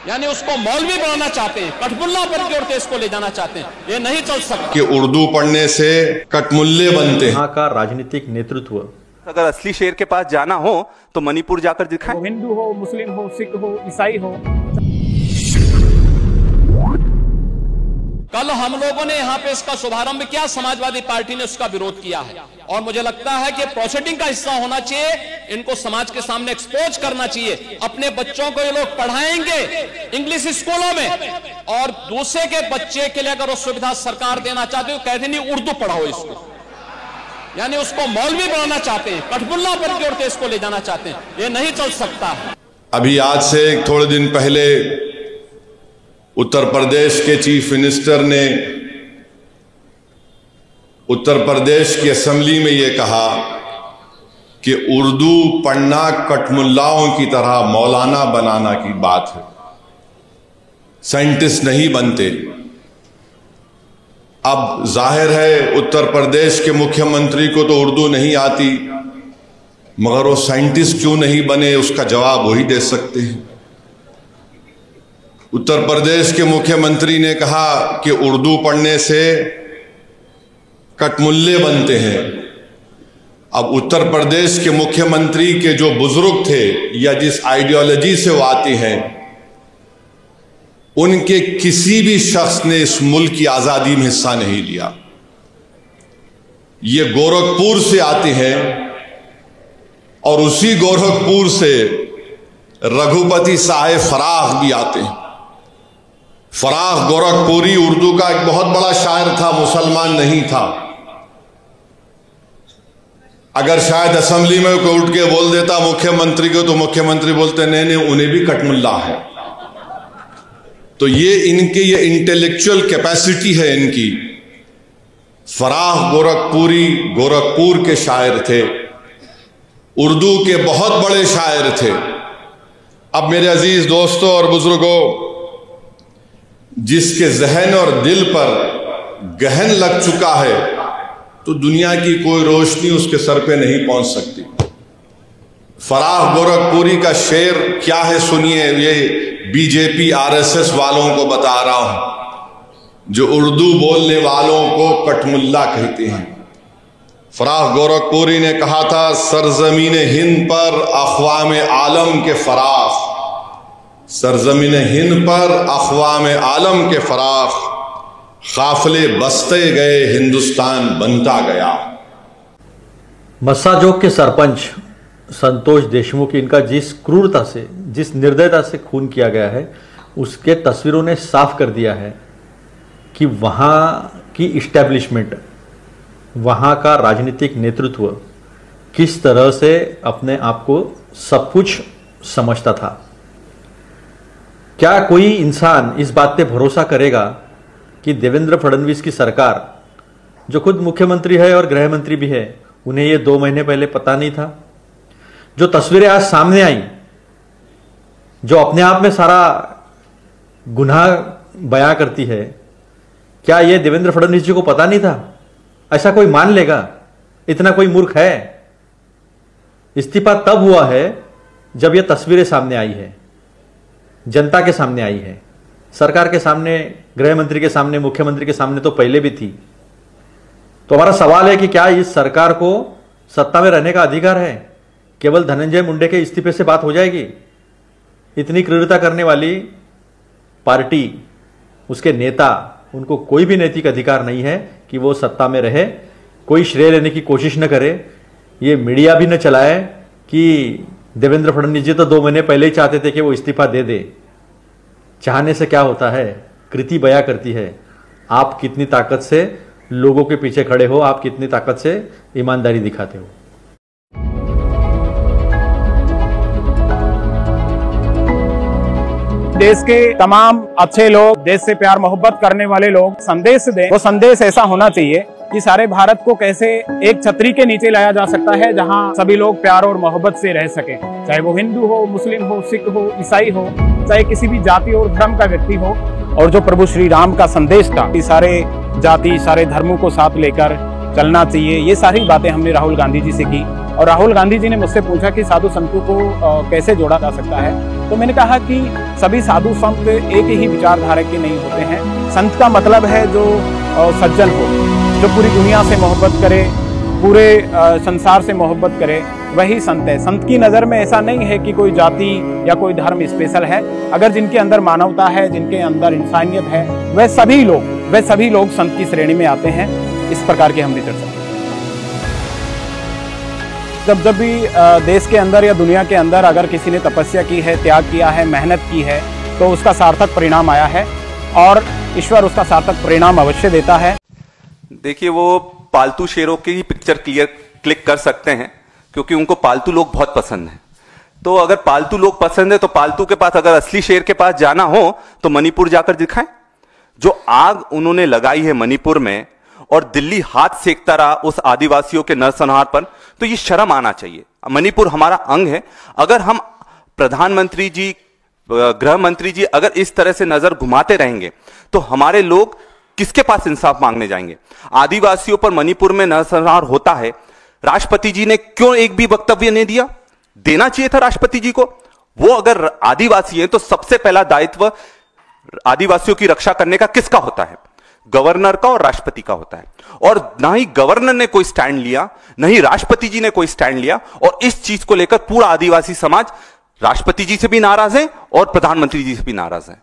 यानी उसको मौलवी बनाना चाहते हैं, कठमुल्ला पर की ओर देश को ले जाना चाहते हैं। ये नहीं चल सकता कि उर्दू पढ़ने से कठमुल्ले बनते हैं। यहाँ का राजनीतिक नेतृत्व, अगर असली शेर के पास जाना हो तो मणिपुर जाकर दिखाएं। वो हिंदू हो, मुस्लिम हो, सिख हो, ईसाई हो। कल हम लोगों ने यहाँ पे इसका शुभारंभ किया, समाजवादी पार्टी ने उसका विरोध किया है और मुझे लगता है कि प्रोसीडिंग का हिस्सा होना चाहिए। इनको समाज के सामने एक्सपोज करना चाहिए। अपने बच्चों को ये लोग पढ़ाएंगे इंग्लिश स्कूलों में और दूसरे के बच्चे के लिए अगर वो सुविधा सरकार देना चाहती है तो कहते नहीं उर्दू पढ़ाओ इसको, यानी उसको मौलवी बनाना चाहते हैं, कठमुल्ला पर की ओर देश को ले जाना चाहते हैं। ये नहीं चल सकता। अभी आज से थोड़े दिन पहले उत्तर प्रदेश के चीफ मिनिस्टर ने उत्तर प्रदेश की असेंबली में ये कहा कि उर्दू पढ़ना कठमुल्लाओं की तरह मौलाना बनाना की बात है, साइंटिस्ट नहीं बनते। अब जाहिर है उत्तर प्रदेश के मुख्यमंत्री को तो उर्दू नहीं आती, मगर वो साइंटिस्ट क्यों नहीं बने उसका जवाब वही दे सकते हैं। उत्तर प्रदेश के मुख्यमंत्री ने कहा कि उर्दू पढ़ने से कठमुल्ले बनते हैं। अब उत्तर प्रदेश के मुख्यमंत्री के जो बुजुर्ग थे या जिस आइडियोलॉजी से वो आते हैं, उनके किसी भी शख्स ने इस मुल्क की आजादी में हिस्सा नहीं लिया। ये गोरखपुर से आते हैं और उसी गोरखपुर से रघुपति साहेब फराख भी आते हैं। फराख गोरखपुरी उर्दू का एक बहुत बड़ा शायर था, मुसलमान नहीं था। अगर शायद असेंबली में कोई उठ के बोल देता मुख्यमंत्री को, तो मुख्यमंत्री बोलते नहीं नहीं उन्हें भी कठमुल्ला है। तो ये इनके ये इंटेलेक्चुअल कैपेसिटी है इनकी। फराख गोरखपुरी गोरखपुर के शायर थे, उर्दू के बहुत बड़े शायर थे। अब मेरे अजीज दोस्तों और बुजुर्गों, जिसके जहन और दिल पर गहन लग चुका है तो दुनिया की कोई रोशनी उसके सर पे नहीं पहुंच सकती। फराख गोरखपुरी का शेर क्या है सुनिए, ये बीजेपी आरएसएस वालों को बता रहा हूं, जो उर्दू बोलने वालों को कठमुल्ला कहते हैं। फराख गोरखपुरी ने कहा था, सरजमीन हिंद पर अक़वाम आलम के फराख, सरजमीन हिंद पर अक़वाम आलम के फराख, काफिले बसते गए हिंदुस्तान बनता गया। मस्साजोग के सरपंच संतोष देशमुख, इनका जिस क्रूरता से, जिस निर्दयता से खून किया गया है, उसके तस्वीरों ने साफ कर दिया है कि वहाँ की इस्टेब्लिशमेंट, वहाँ का राजनीतिक नेतृत्व किस तरह से अपने आप को सब कुछ समझता था। क्या कोई इंसान इस बात पे भरोसा करेगा कि देवेंद्र फडणवीस की सरकार, जो खुद मुख्यमंत्री है और गृह मंत्री भी है, उन्हें ये 2 महीने पहले पता नहीं था? जो तस्वीरें आज सामने आई, जो अपने आप में सारा गुनाह बयां करती है, क्या ये देवेंद्र फडणवीस जी को पता नहीं था? ऐसा कोई मान लेगा? इतना कोई मूर्ख है? इस्तीफा तब हुआ है जब ये तस्वीरें सामने आई है, जनता के सामने आई है, सरकार के सामने, गृह मंत्री के सामने, मुख्यमंत्री के सामने तो पहले भी थी। तो हमारा सवाल है कि क्या इस सरकार को सत्ता में रहने का अधिकार है? केवल धनंजय मुंडे के इस्तीफे से बात हो जाएगी? इतनी क्रूरता करने वाली पार्टी, उसके नेता, उनको कोई भी नैतिक अधिकार नहीं है कि वो सत्ता में रहे। कोई श्रेय लेने की कोशिश न करे, ये मीडिया भी न चलाए कि देवेंद्र फडणवीस जी तो 2 महीने पहले ही चाहते थे कि वो इस्तीफा दे दे। चाहने से क्या होता है, कृति बयां करती है। आप कितनी ताकत से लोगों के पीछे खड़े हो, आप कितनी ताकत से ईमानदारी दिखाते हो। देश के तमाम अच्छे लोग, देश से प्यार मोहब्बत करने वाले लोग संदेश दें। वो संदेश ऐसा होना चाहिए कि सारे भारत को कैसे एक छतरी के नीचे लाया जा सकता है, जहां सभी लोग प्यार और मोहब्बत से रह सके। चाहे वो हिंदू हो, मुस्लिम हो, सिख हो, ईसाई हो, चाहे किसी भी जाति और धर्म का व्यक्ति हो। और जो प्रभु श्री राम का संदेश था कि सारे जाति, सारे धर्मों को साथ लेकर चलना चाहिए, ये सारी बातें हमने राहुल गांधी जी से की। और राहुल गांधी जी ने मुझसे पूछा कि साधु संतों को कैसे जोड़ा जा सकता है, तो मैंने कहा कि सभी साधु संत एक ही विचारधारा के नहीं होते हैं। संत का मतलब है जो सज्जन हो, जो पूरी दुनिया से मोहब्बत करे, पूरे संसार से मोहब्बत करे, वही संत है। संत की नज़र में ऐसा नहीं है कि कोई जाति या कोई धर्म स्पेशल है। अगर जिनके अंदर मानवता है, जिनके अंदर इंसानियत है, वह सभी लोग संत की श्रेणी में आते हैं। इस प्रकार की हमने चर्चा जब भी देश के अंदर या दुनिया के अंदर अगर किसी ने तपस्या की है, त्याग किया है, मेहनत की है, तो उसका सार्थक परिणाम आया है और ईश्वर उसका सार्थक परिणाम अवश्य देता है। देखिए, वो पालतू शेरों की ही पिक्चर क्लिक कर सकते हैं क्योंकि उनको पालतू लोग बहुत पसंद हैं। तो अगर पालतू लोग पसंद है तो पालतू के पास अगर असली शेर के पास जाना हो तो मणिपुर जाकर दिखाएं। जो आग उन्होंने लगाई है मणिपुर में और दिल्ली हाथ सेकता रहा उस आदिवासियों के नरसंहार पर, तो ये शर्म आना चाहिए। मणिपुर हमारा अंग है। अगर हम प्रधानमंत्री जी, गृह मंत्री जी अगर इस तरह से नजर घुमाते रहेंगे तो हमारे लोग किसके पास इंसाफ मांगने जाएंगे? आदिवासियों पर मणिपुर में नरसंहार होता है, राष्ट्रपति जी ने क्यों एक भी वक्तव्य नहीं दिया? देना चाहिए था राष्ट्रपति जी को। वो अगर आदिवासी हैं तो सबसे पहला दायित्व आदिवासियों की रक्षा करने का किसका होता है? गवर्नर का और राष्ट्रपति का होता है। और ना ही गवर्नर ने कोई स्टैंड लिया, ना ही राष्ट्रपति जी ने कोई स्टैंड लिया, और इस चीज को लेकर पूरा आदिवासी समाज राष्ट्रपति जी से भी नाराज है और प्रधानमंत्री जी से भी नाराज है।